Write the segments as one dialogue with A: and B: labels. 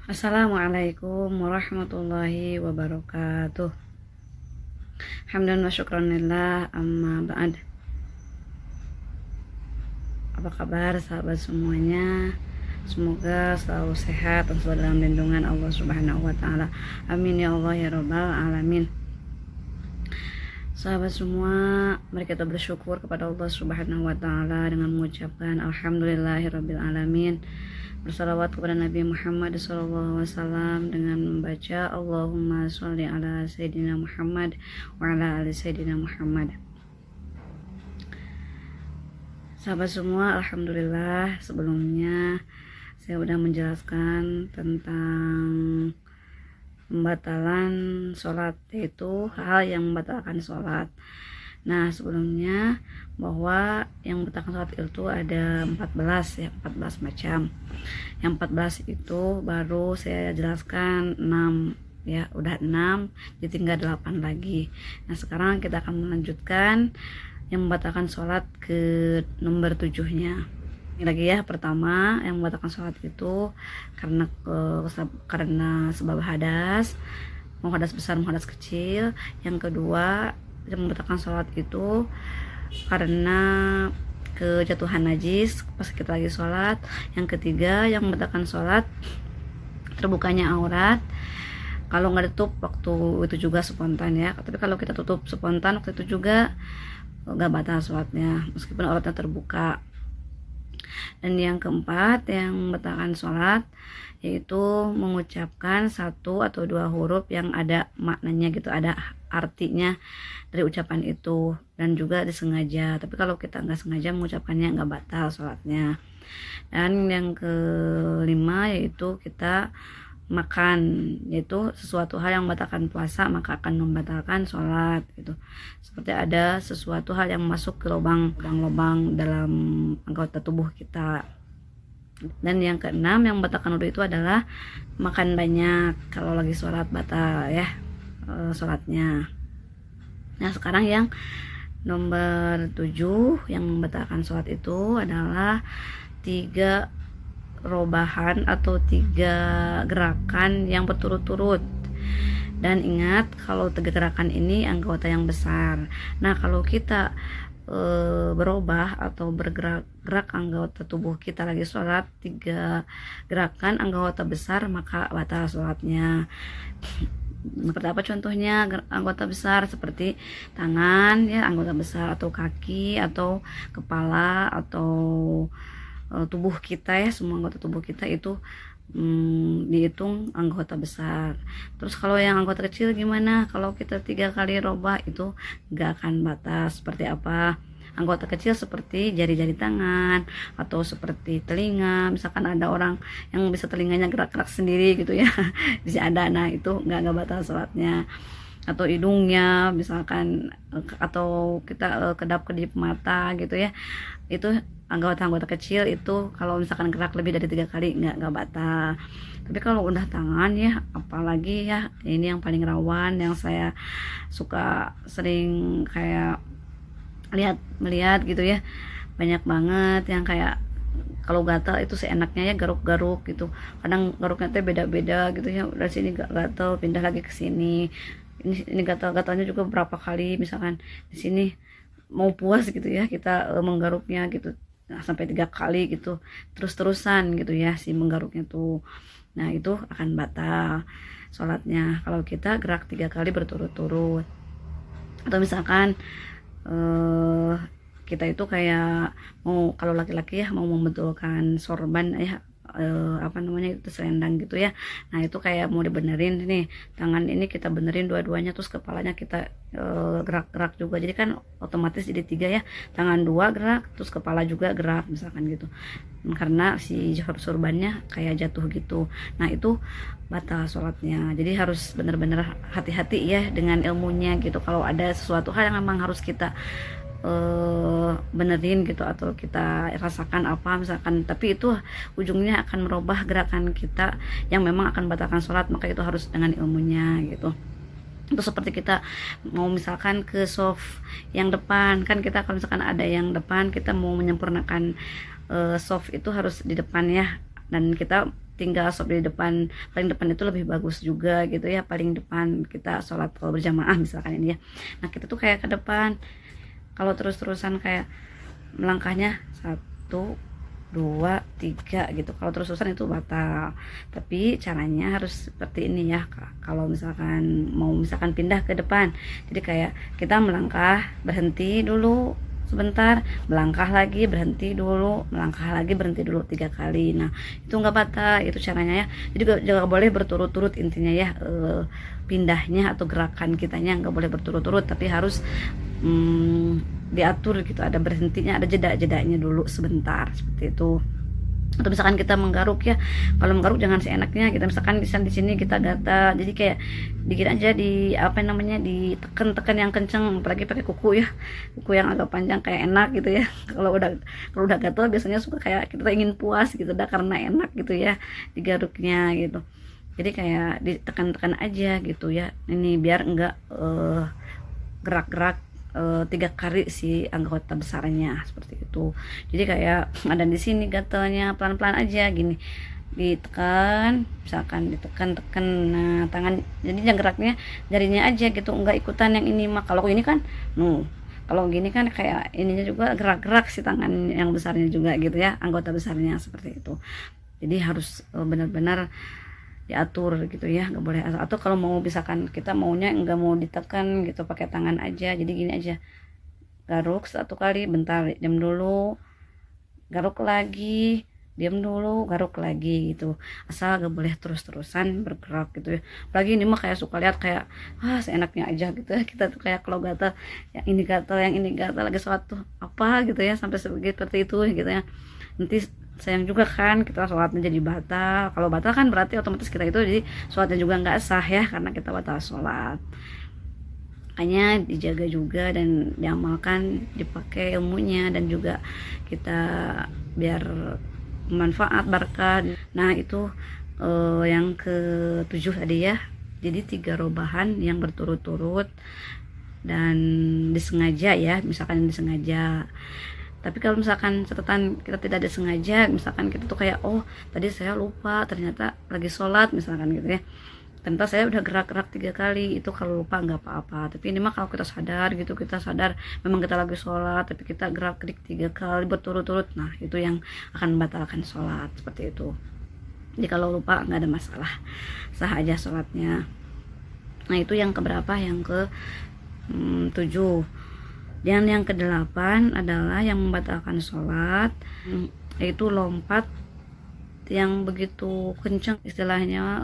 A: Assalamualaikum warahmatullahi wabarakatuh. Hamdan wa syukran lillah, amma ba'd. Apa kabar sahabat semuanya? Semoga selalu sehat dan selalu dalam lindungan Allah Subhanahu wa taala. Amin ya Allah ya rabbal alamin. Sahabat semua, mari kita bersyukur kepada Allah Subhanahu wa taala dengan mengucapkan alhamdulillahirabbil alamin. Bersalawat kepada Nabi Muhammad SAW dengan membaca Allahumma sholli ala Sayyidina Muhammad wa ala ali Sayyidina Muhammad. Sahabat semua, alhamdulillah sebelumnya saya sudah menjelaskan tentang pembatalan sholat, yaitu hal yang membatalkan sholat. Nah, sebelumnya bahwa yang membatalkan sholat itu ada 14 macam. Yang 14 itu baru saya jelaskan 6 ya, udah 6, jadi tinggal 8 lagi. Nah, sekarang kita akan melanjutkan yang membatalkan sholat ke nomor 7-nya. Ini lagi ya, pertama yang membatalkan sholat itu karena sebab hadas, mau hadas besar mau hadas kecil. Yang kedua yang membatalkan sholat itu karena kejatuhan najis pas kita lagi sholat. Yang ketiga yang membatalkan sholat terbukanya aurat kalau nggak ditutup waktu itu juga spontan ya. Tapi kalau kita tutup spontan waktu itu juga nggak batal sholatnya meskipun auratnya terbuka. Dan yang keempat yang membatalkan sholat yaitu mengucapkan satu atau dua huruf yang ada maknanya gitu, ada artinya dari ucapan itu, dan juga disengaja. Tapi kalau kita nggak sengaja mengucapkannya nggak batal sholatnya. Dan yang kelima yaitu kita makan, yaitu sesuatu hal yang membatalkan puasa maka akan membatalkan sholat gitu. Seperti ada sesuatu hal yang masuk ke lubang-lubang dalam anggota tubuh kita. Dan yang keenam yang membatalkan wudhu itu adalah makan banyak. Kalau lagi sholat batal ya sholatnya. Nah, sekarang yang nomor 7 yang membatalkan sholat itu adalah 3 robahan atau 3 gerakan yang berturut-turut. Dan ingat, kalau 3 gerakan ini anggota yang besar. Nah, kalau kita berubah atau bergerak anggota tubuh kita lagi sholat 3 gerakan anggota besar maka batal sholatnya. Seperti apa contohnya anggota besar? Seperti tangan ya, anggota besar, atau kaki, atau kepala, atau tubuh kita ya, semua anggota tubuh kita itu dihitung anggota besar. Terus kalau yang anggota kecil gimana? Kalau kita 3 kali robah itu gak akan batal. Seperti apa? Anggota kecil seperti jari-jari tangan atau seperti telinga. Misalkan ada orang yang bisa telinganya gerak-gerak sendiri gitu ya, bisa ada. Nah, itu gak batal sholatnya. Atau hidungnya misalkan, atau kita kedap-kedip mata gitu ya, itu anggota-anggota kecil itu kalau misalkan gerak lebih dari 3 kali nggak batal. Tapi kalau udah tangan ya, apalagi ya, ini yang paling rawan, yang saya suka sering kayak melihat gitu ya, banyak banget yang kayak kalau gatal itu seenaknya ya garuk-garuk gitu. Kadang garuknya teh beda-beda gitu ya, dari sini gatal pindah lagi ke sini. Ini gatal-gatalnya juga berapa kali, misalkan di sini mau puas gitu ya kita menggaruknya gitu. Nah, sampai 3 kali gitu terus-terusan gitu ya si menggaruknya tuh. Nah, itu akan batal sholatnya kalau kita gerak 3 kali berturut-turut. Atau misalkan kita itu kayak mau, kalau laki-laki ya mau membetulkan sorban ya, apa namanya itu, selendang gitu ya. Nah, itu kayak mau dibenerin nih, tangan ini kita benerin dua-duanya, terus kepalanya kita gerak-gerak juga, jadi kan otomatis jadi 3 ya, tangan 2 gerak terus kepala juga gerak misalkan gitu, karena si sorbannya kayak jatuh gitu. Nah, itu batal sholatnya. Jadi harus bener-bener hati-hati ya dengan ilmunya gitu. Kalau ada sesuatu hal yang memang harus kita benerin gitu atau kita rasakan apa misalkan, tapi itu ujungnya akan merubah gerakan kita yang memang akan batalkan sholat, maka itu harus dengan ilmunya gitu. Itu seperti kita mau misalkan ke soft yang depan, kan kita kalau misalkan ada yang depan, kita mau menyempurnakan soft itu harus di depan ya, dan kita tinggal sop di depan, paling depan itu lebih bagus juga gitu ya, paling depan kita sholat kalau berjamaah misalkan ini ya. Nah kita tuh kayak ke depan, kalau terus-terusan kayak melangkahnya 1, 2, 3 gitu, kalau terus-terusan itu batal. Tapi caranya harus seperti ini ya, kalau misalkan mau pindah ke depan, jadi kayak kita melangkah berhenti dulu sebentar, melangkah lagi berhenti dulu, melangkah lagi berhenti dulu 3 kali. Nah itu nggak batal, itu caranya ya. Jadi juga boleh berturut-turut intinya ya, pindahnya atau gerakan kitanya nggak boleh berturut-turut, tapi harus diatur gitu, ada berhentinya, ada jeda-jedanya dulu sebentar seperti itu. Atau misalkan kita menggaruk ya, kalau menggaruk jangan seenaknya kita, misalkan di sini kita gatal, jadi kayak dikit aja, di apa namanya, ditekan-tekan yang kenceng, apalagi pakai kuku ya, kuku yang agak panjang kayak enak gitu ya. Kalau udah gatal biasanya suka kayak kita ingin puas gitu dah, karena enak gitu ya digaruknya gitu. Jadi kayak ditekan-tekan aja gitu ya, ini biar enggak gerak-gerak 3 kali si anggota besarnya seperti itu. Jadi kayak ada di sini gatalnya, pelan-pelan aja gini, ditekan, misalkan ditekan-tekan, nah tangan, jadi yang geraknya jarinya aja gitu, enggak ikutan yang ini mah. Kalau ini kan kalau gini kan kayak ininya juga gerak-gerak si tangan yang besarnya juga gitu ya, anggota besarnya seperti itu. Jadi harus benar-benar diatur gitu ya, nggak boleh asal. Atau kalau mau misalkan kita maunya nggak mau ditekan gitu, pakai tangan aja, jadi gini aja, garuk 1 kali, bentar, diam dulu, garuk lagi, diam dulu, garuk lagi gitu. Asal nggak boleh terus-terusan bergerak gitu ya. Apalagi ini mah kayak suka lihat kayak seenaknya aja gitu ya, kita tuh kayak kalau gatal yang ini gatal, yang ini gatal, lagi suatu apa gitu ya, sampai seperti itu gitu ya. Nanti sayang juga kan, kita sholatnya jadi batal. Kalau batal kan berarti otomatis kita itu jadi sholatnya juga nggak sah ya, karena kita batal sholat. Makanya dijaga juga dan diamalkan, dipakai ilmunya, dan juga kita biar manfaat berkah. Nah itu yang ke-7 tadi ya, jadi 3 robahan yang berturut-turut dan disengaja ya, misalkan disengaja. Tapi kalau misalkan catatan kita tidak disengaja, misalkan kita tuh kayak tadi saya lupa, ternyata lagi sholat misalkan gitu ya, ternyata saya udah gerak-gerak 3 kali, itu kalau lupa nggak apa-apa. Tapi ini mah kalau kita sadar gitu, kita sadar memang kita lagi sholat, tapi kita gerak-gerik 3 kali berturut-turut, nah itu yang akan membatalkan sholat seperti itu. Jadi kalau lupa nggak ada masalah, sah aja sholatnya. Nah itu yang keberapa, yang ke-7. Dan yang ke-8 adalah yang membatalkan sholat, yaitu lompat yang begitu kencang, istilahnya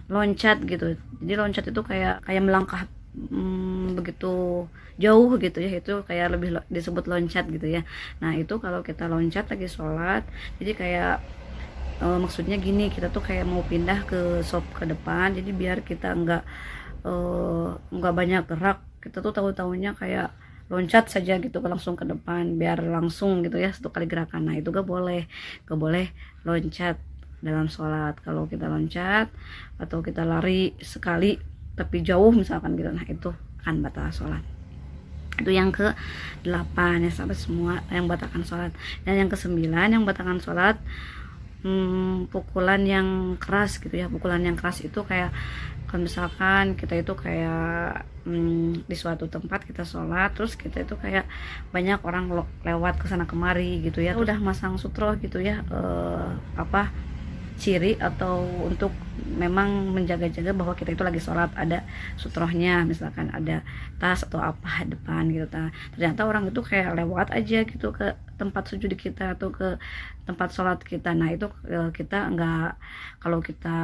A: loncat gitu. Jadi loncat itu kayak melangkah begitu jauh gitu ya, itu kayak lebih disebut loncat gitu ya. Nah itu kalau kita loncat lagi sholat, jadi kayak maksudnya gini, kita tuh kayak mau pindah ke sop ke depan, jadi biar kita nggak banyak gerak, kita tuh tahu-tahunya kayak loncat saja gitu, langsung ke depan, biar langsung gitu ya 1 kali gerakan. Nah itu gak boleh loncat dalam sholat. Kalau kita loncat atau kita lari sekali tapi jauh misalkan gitu, nah itu akan batal sholat. Itu yang ke-8 ya, sampai semua yang batalkan sholat. Dan yang ke-9 yang batalkan sholat, pukulan yang keras gitu ya. Pukulan yang keras itu kayak kalau misalkan kita itu kayak di suatu tempat kita sholat, terus kita itu kayak banyak orang lewat ke sana kemari gitu ya, udah masang sutro gitu ya, ciri atau untuk memang menjaga-jaga bahwa kita itu lagi sholat, ada sutrohnya, misalkan ada tas atau apa depan gitu. Ternyata orang itu kayak lewat aja gitu ke tempat sujud kita atau ke tempat sholat kita. Nah itu kita nggak, kalau kita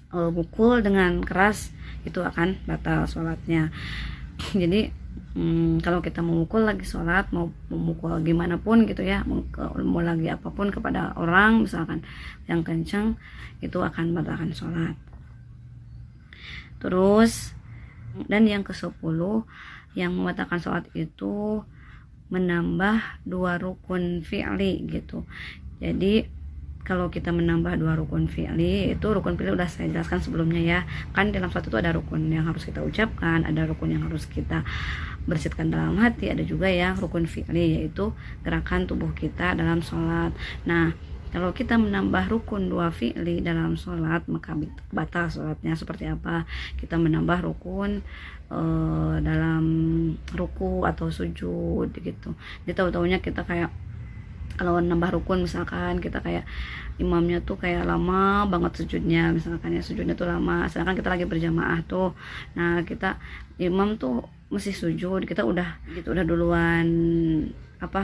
A: pukul dengan keras itu akan batal sholatnya. Jadi kalau kita memukul lagi sholat, mau memukul gimana pun gitu ya, mau lagi apapun kepada orang misalkan yang kencang, itu akan batalkan sholat. Terus dan yang ke-10 yang membatalkan sholat itu menambah 2 rukun fi'li gitu. Jadi kalau kita menambah 2 rukun fi'li, itu rukun fi'li udah saya jelaskan sebelumnya ya. Kan dalam sholat itu ada rukun yang harus kita ucapkan, ada rukun yang harus kita bersihkan dalam hati, ada juga yang rukun fi'li, yaitu gerakan tubuh kita dalam sholat. Nah Kalau kita menambah rukun 2 fi'li dalam sholat, maka batal sholatnya. Seperti apa? Kita menambah rukun dalam ruku atau sujud gitu. Jadi tahu-taunya kita kayak kalau nambah rukun, misalkan kita kayak imamnya tuh kayak lama banget sujudnya, misalkan ya sujudnya tuh lama, sedangkan kita lagi berjamaah tuh. Nah, kita imam tuh masih sujud, kita udah gitu, udah duluan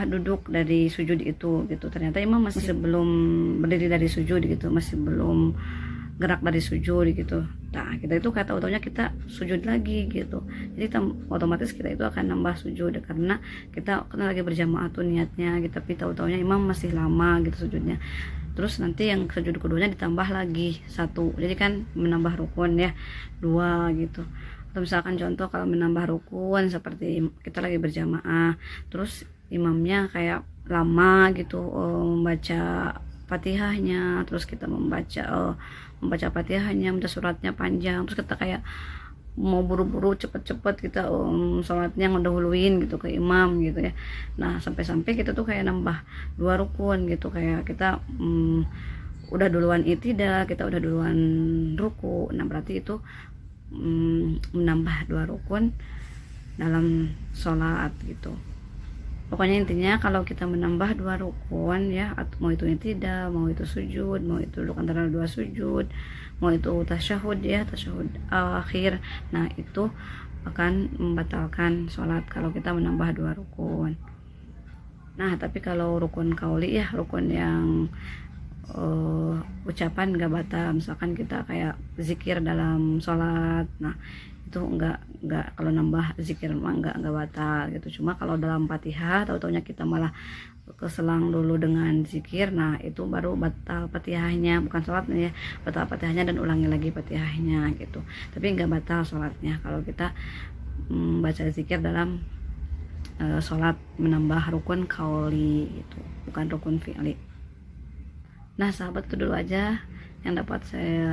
A: duduk dari sujud itu gitu. Ternyata imam masih belum berdiri dari sujud gitu, masih belum gerak dari sujud gitu. Nah, kita itu kata utuhnya kita sujud lagi gitu. Jadi otomatis kita itu akan nambah sujud karena kita lagi berjamaah tuh niatnya gitu, tapi tahu-taunya imam masih lama gitu sujudnya. Terus nanti yang sujud keduanya ditambah lagi 1. Jadi kan menambah rukun ya 2 gitu. Atau misalkan contoh kalau menambah rukun seperti kita lagi berjamaah, terus imamnya kayak lama gitu membaca Fatihahnya, terus kita membaca Fatihahnya, membaca suratnya panjang, terus kita kayak mau buru-buru cepet-cepet kita sholatnya ngedahuluin gitu ke imam gitu ya. Nah, sampai-sampai kita tuh kayak nambah 2 rukun gitu, kayak kita udah duluan itidah, kita udah duluan ruku. Nah, berarti itu menambah 2 rukun dalam sholat gitu. Pokoknya intinya kalau kita menambah 2 rukun ya, mau itu itidah, mau itu sujud, mau itu duduk antara 2 sujud, mau itu tasyahud ya, tasyahud akhir, nah itu akan membatalkan sholat kalau kita menambah 2 rukun. Nah, tapi kalau rukun qauli ya, rukun yang ucapan nggak batal, misalkan kita kayak zikir dalam sholat, nah itu enggak kalau nambah zikir mah enggak batal gitu. Cuma kalau dalam Fatihah tahu-taunya kita malah keselang dulu dengan zikir, nah itu baru batal Fatihahnya, bukan sholatnya ya, batal Fatihahnya dan ulangi lagi Fatihahnya gitu. Tapi enggak batal sholatnya kalau kita baca zikir dalam sholat menambah rukun qauli gitu, bukan rukun fi'li. Nah, sahabat, itu dulu aja yang dapat saya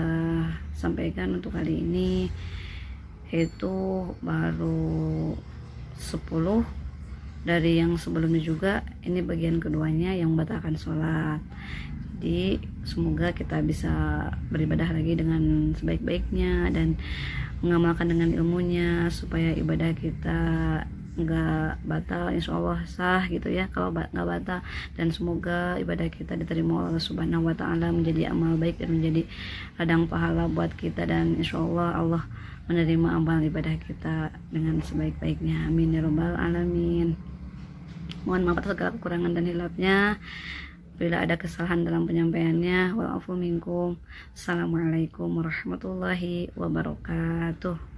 A: sampaikan untuk kali ini. Itu baru 10 dari yang sebelumnya juga. Ini bagian keduanya yang membatalkan sholat. Jadi semoga kita bisa beribadah lagi dengan sebaik-baiknya dan mengamalkan dengan ilmunya supaya ibadah kita nggak batal, insya Allah sah gitu ya kalau nggak batal. Dan semoga ibadah kita diterima Allah Subhanahu wa Ta'ala, menjadi amal baik dan menjadi ladang pahala buat kita, dan insya Allah menerima amal ibadah kita dengan sebaik-baiknya. Amin ya rabbal alamin. Mohon maaf atas segala kekurangan dan hilafnya. Bila ada kesalahan dalam penyampaiannya, wa'afu minkum. Assalamualaikum warahmatullahi wabarakatuh.